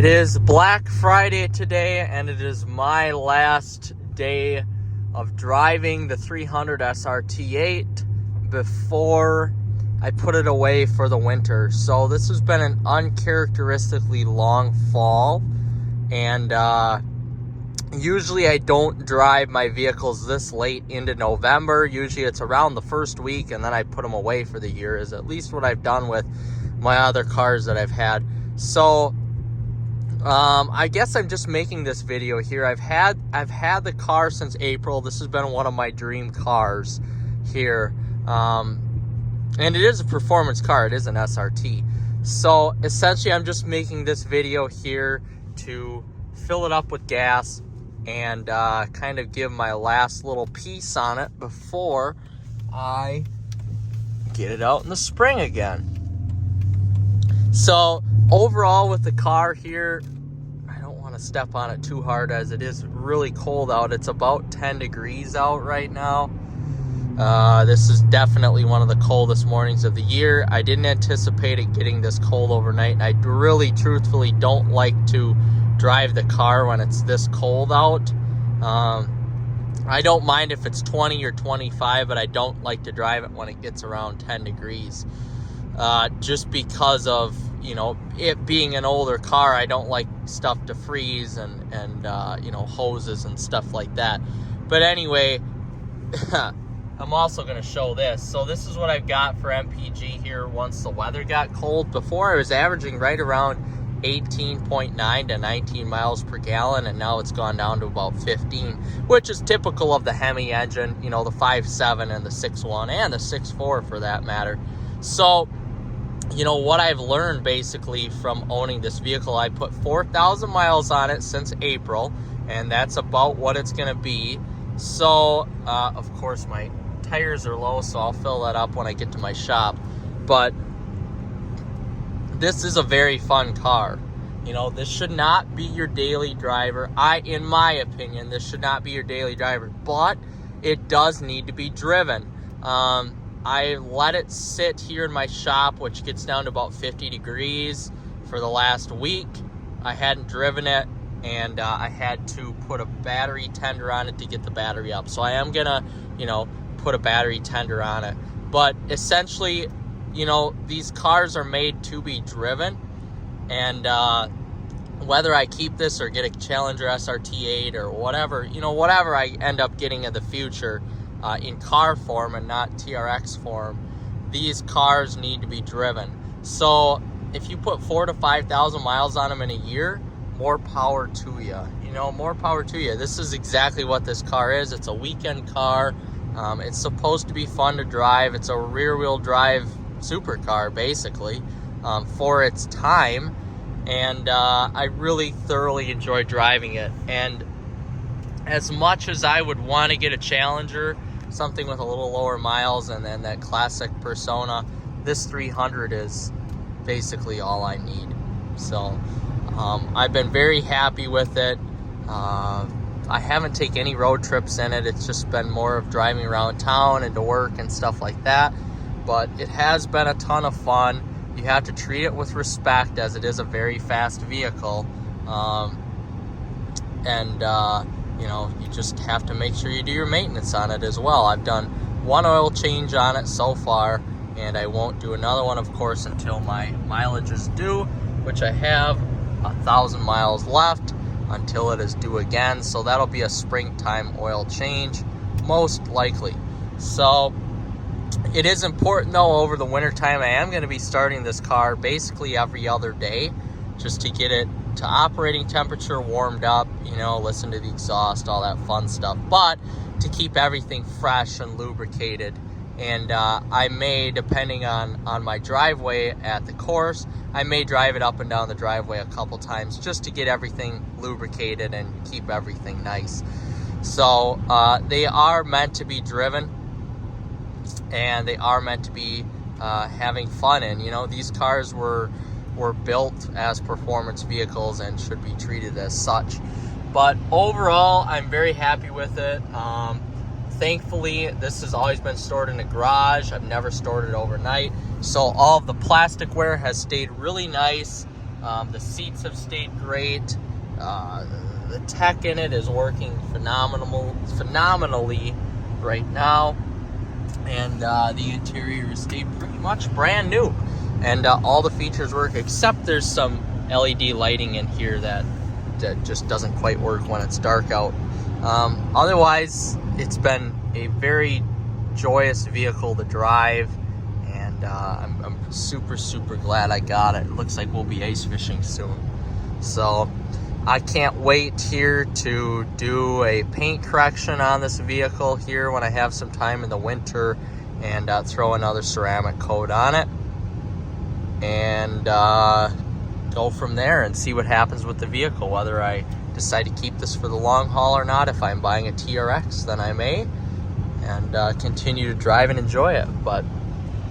It is Black Friday today, and it is my last day of driving the 300 SRT8 before I put it away for the winter. So this has been an uncharacteristically long fall, and usually I don't drive my vehicles this late into November. Usually it's around the first week, and then I put them away for the year, is at least what I've done with my other cars that I've had. So I guess I'm just making this video here. I've had the car since April. This has been one of my dream cars here. And it is a performance car. It is an SRT. So essentially I'm just making this video here to fill it up with gas and kind of give my last little piece on it before I get it out in the spring again. So overall with the car here, I don't want to step on it too hard as it is really cold out. It's about 10 degrees out right now. This is definitely one of the coldest mornings of the year. I didn't anticipate it getting this cold overnight, and I really truthfully don't like to drive the car when it's this cold out. I don't mind if it's 20 or 25, but I don't like to drive it when it gets around 10 degrees. Just because of, you know, it being an older car, I don't like stuff to freeze and you know, hoses and stuff like that. But anyway, I'm also going to show this. So this is what I've got for MPG here once the weather got cold. Before I was averaging right around 18.9 to 19 miles per gallon, and now it's gone down to about 15, which is typical of the Hemi engine, you know, the 5.7 and the 6.1 and the 6.4 for that matter. So, you know, what I've learned basically from owning this vehicle, I put 4,000 miles on it since April, and that's about what it's going to be. So, of course, my tires are low, so I'll fill that up when I get to my shop. But this is a very fun car. You know, this should not be your daily driver. In my opinion, this should not be your daily driver, but it does need to be driven. I let it sit here in my shop, which gets down to about 50 degrees for the last week. I hadn't driven it, and I had to put a battery tender on it to get the battery up. So I am gonna, you know, put a battery tender on it. But essentially, you know, these cars are made to be driven, and whether I keep this or get a Challenger SRT8 or whatever, you know, whatever I end up getting in the future, in car form and not TRX form, these cars need to be driven. So if you put 4,000 to 5,000 miles on them in a year, more power to you. You know, more power to you. This is exactly what this car is. It's a weekend car. It's supposed to be fun to drive. It's a rear-wheel drive supercar, basically, for its time. And I really thoroughly enjoy driving it. And as much as I would want to get a Challenger, something with a little lower miles and then that classic persona, this 300 is basically all I need. So I've been very happy with it. I haven't taken any road trips in it. It's just been more of driving around town and to work and stuff like that. But it has been a ton of fun. You have to treat it with respect, as it is a very fast vehicle. You know, you just have to make sure you do your maintenance on it as well. I've done one oil change on it so far, and I won't do another one, of course, until my mileage is due, which I have 1,000 miles left until it is due again. So that'll be a springtime oil change, most likely. So it is important, though, over the wintertime. I am going to be starting this car basically every other day just to get it to operating temperature, warmed up, you know, listen to the exhaust, all that fun stuff, but to keep everything fresh and lubricated. And I may, depending on my driveway at the course, I may drive it up and down the driveway a couple times just to get everything lubricated and keep everything nice. So they are meant to be driven, and they are meant to be having fun in. You know, these cars were built as performance vehicles and should be treated as such. But overall, I'm very happy with it. Thankfully, this has always been stored in a garage. I've never stored it overnight. So all of the plasticware has stayed really nice The seats have stayed great. The tech in it is working phenomenally right now. And the interior has stayed pretty much brand new. And all the features work, except there's some LED lighting in here that just doesn't quite work when it's dark out. Otherwise, it's been a very joyous vehicle to drive, and I'm super glad I got it. It looks like we'll be ice fishing soon. So I can't wait here to do a paint correction on this vehicle here when I have some time in the winter, and throw another ceramic coat on it, and go from there and see what happens with the vehicle, whether I decide to keep this for the long haul or not. If I'm buying a TRX, then I may, and continue to drive and enjoy it. But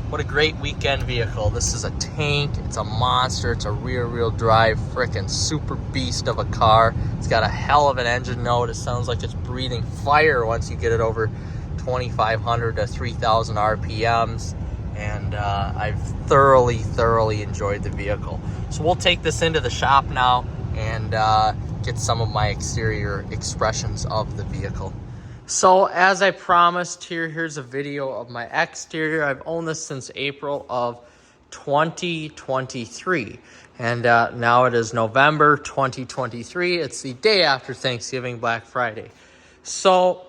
what a great weekend vehicle. This is a tank. It's a monster. It's a rear-wheel drive freaking super beast of a car. It's got a hell of an engine note. It sounds like it's breathing fire once you get it over 2,500 to 3,000 RPMs. And I've thoroughly enjoyed the vehicle. So we'll take this into the shop now and get some of my exterior expressions of the vehicle. So as I promised, here's a video of my exterior. I've owned this since April of 2023. And now it is November 2023. It's the day after Thanksgiving, Black Friday. So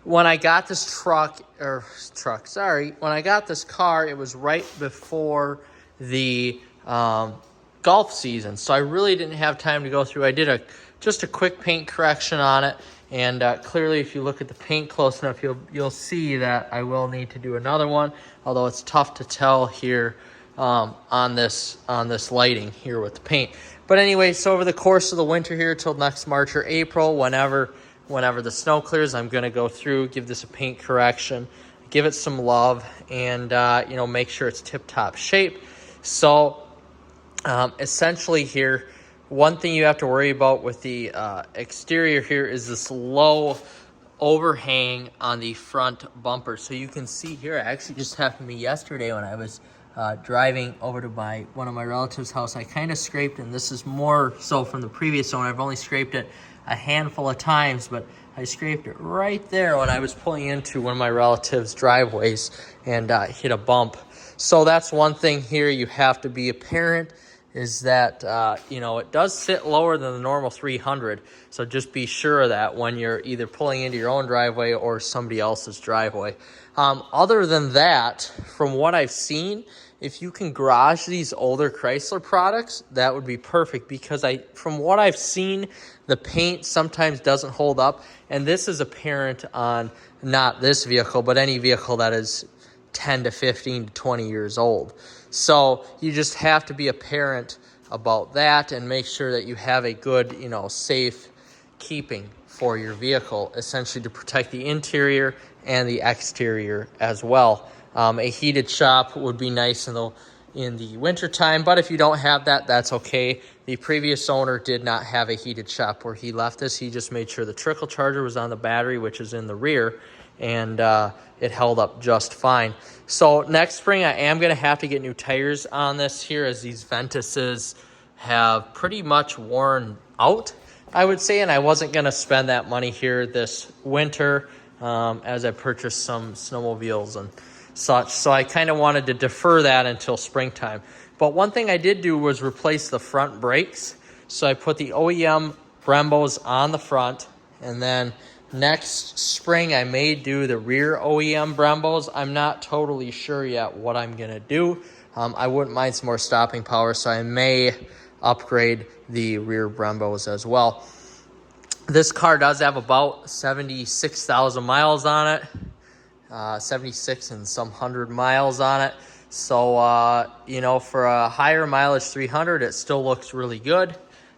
when I got this when I got this car, it was right before the golf season. So I really didn't have time to go through. I did just a quick paint correction on it. And clearly, if you look at the paint close enough, you'll see that I will need to do another one. Although it's tough to tell here on this lighting here with the paint. But anyway, so over the course of the winter here till next March or April, whenever the snow clears, I'm going to go through, give this a paint correction, give it some love, and make sure it's tip-top shape. So essentially here, one thing you have to worry about with the exterior here is this low overhang on the front bumper. So you can see here, it actually just happened to me yesterday when I was driving over to one of my relatives' house. I kind of scraped, and this is more so from the previous one. I've only scraped it a handful of times, but I scraped it right there when I was pulling into one of my relatives' driveways and hit a bump. So that's one thing here you have to be apparent, is that, it does sit lower than the normal 300. So just be sure of that when you're either pulling into your own driveway or somebody else's driveway. Other than that, from what I've seen, if you can garage these older Chrysler products, that would be perfect, because from what I've seen, the paint sometimes doesn't hold up. And this is apparent on not this vehicle, but any vehicle that is 10 to 15 to 20 years old. So you just have to be a parent about that and make sure that you have a good, safe keeping for your vehicle, essentially to protect the interior and the exterior as well. A heated shop would be nice in the winter time, but if you don't have that, that's okay. The previous owner did not have a heated shop where he left this. He just made sure the trickle charger was on the battery, which is in the rear, and it held up just fine. So next spring, I am going to have to get new tires on this here, as these Ventuses have pretty much worn out, I would say, and I wasn't going to spend that money here this winter as I purchased some snowmobiles and such. So I kind of wanted to defer that until springtime. But one thing I did do was replace the front brakes. So I put the OEM Brembos on the front, and then next spring, I may do the rear OEM Brembos. I'm not totally sure yet what I'm going to do. I wouldn't mind some more stopping power, so I may upgrade the rear Brembos as well. This car does have about 76,000 miles on it, 76 and some 100 miles on it. So, for a higher mileage 300, it still looks really good.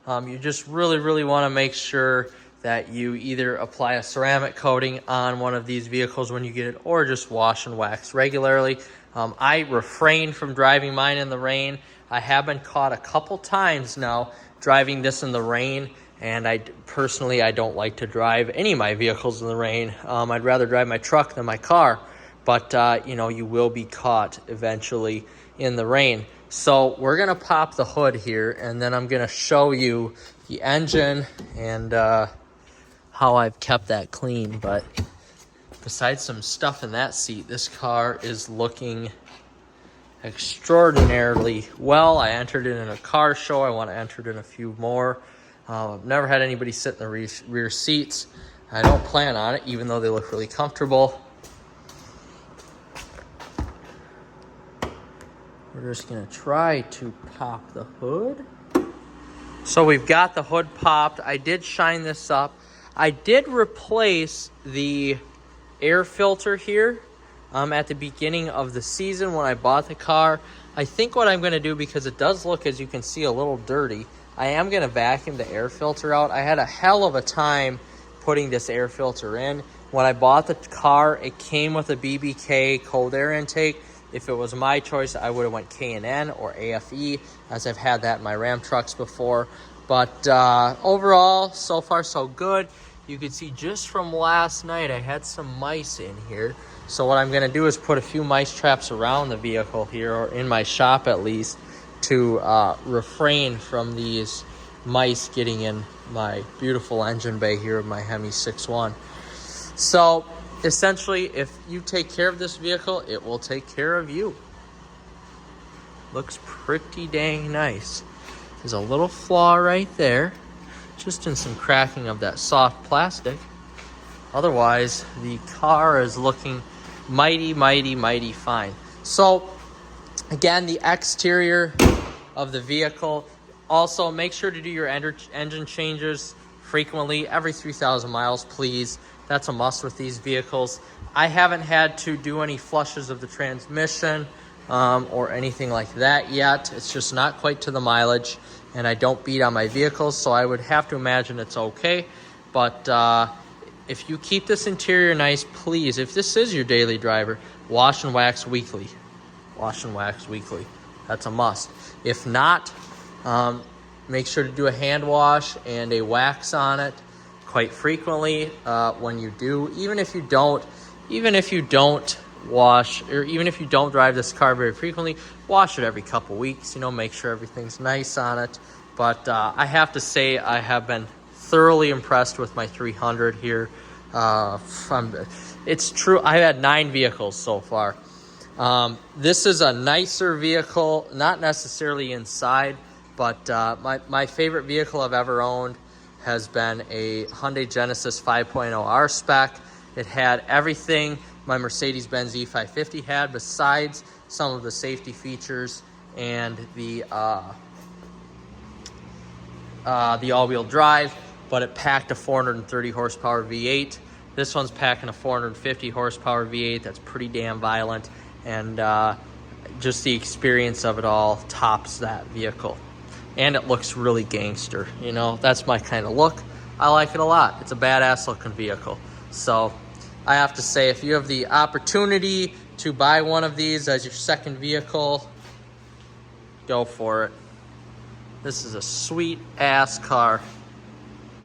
You just really want to make sure that you either apply a ceramic coating on one of these vehicles when you get it, or just wash and wax regularly. I refrain from driving mine in the rain. I have been caught a couple times now driving this in the rain, and I don't like to drive any of my vehicles in the rain. I'd rather drive my truck than my car, but you will be caught eventually in the rain. So we're gonna pop the hood here, and then I'm gonna show you the engine and how I've kept that clean. But besides some stuff in that seat, this car is looking extraordinarily well. I entered it in a car show. I want to enter it in a few more. I've never had anybody sit in the rear seats. I don't plan on it, even though they look really comfortable. We're just gonna try to pop the hood. So we've got the hood popped. I did shine this up. I did replace the air filter here at the beginning of the season when I bought the car. I think what I'm gonna do, because it does look, as you can see, a little dirty, I am gonna vacuum the air filter out. I had a hell of a time putting this air filter in. When I bought the car, it came with a BBK cold air intake. If it was my choice, I would have went K&N or AFE, as I've had that in my Ram trucks before. But overall, so far so good. You can see just from last night, I had some mice in here. So what I'm gonna do is put a few mice traps around the vehicle here, or in my shop at least, to refrain from these mice getting in my beautiful engine bay here of my Hemi 6.1. So essentially, if you take care of this vehicle, it will take care of you. Looks pretty dang nice. There's a little flaw right there, just in some cracking of that soft plastic. Otherwise, the car is looking mighty, mighty, mighty fine. So again, the exterior of the vehicle. Also, make sure to do your engine changes frequently, every 3,000 miles, please. That's a must with these vehicles. I haven't had to do any flushes of the transmission or anything like that yet. It's just not quite to the mileage, and I don't beat on my vehicles, so I would have to imagine it's okay. But if you keep this interior nice, please, if this is your daily driver, wash and wax weekly. Wash and wax weekly. That's a must. If not, make sure to do a hand wash and a wax on it quite frequently when you do. Even if you don't wash, or even if you don't drive this car very frequently, wash it every couple weeks. Make sure everything's nice on it. But I have to say, I have been thoroughly impressed with my 300 here. It's true, I've had 9 vehicles so far. This is a nicer vehicle, not necessarily inside, but my favorite vehicle I've ever owned has been a Hyundai Genesis 5.0 R spec. It had everything my Mercedes-Benz E550 had, besides some of the safety features and the all-wheel drive, but it packed a 430 horsepower V8. This one's packing a 450 horsepower V8 that's pretty damn violent, and just the experience of it all tops that vehicle. And it looks really gangster, that's my kind of look. I like it a lot. It's a badass looking vehicle. So I have to say, if you have the opportunity to buy one of these as your second vehicle, go for it. This is a sweet ass car.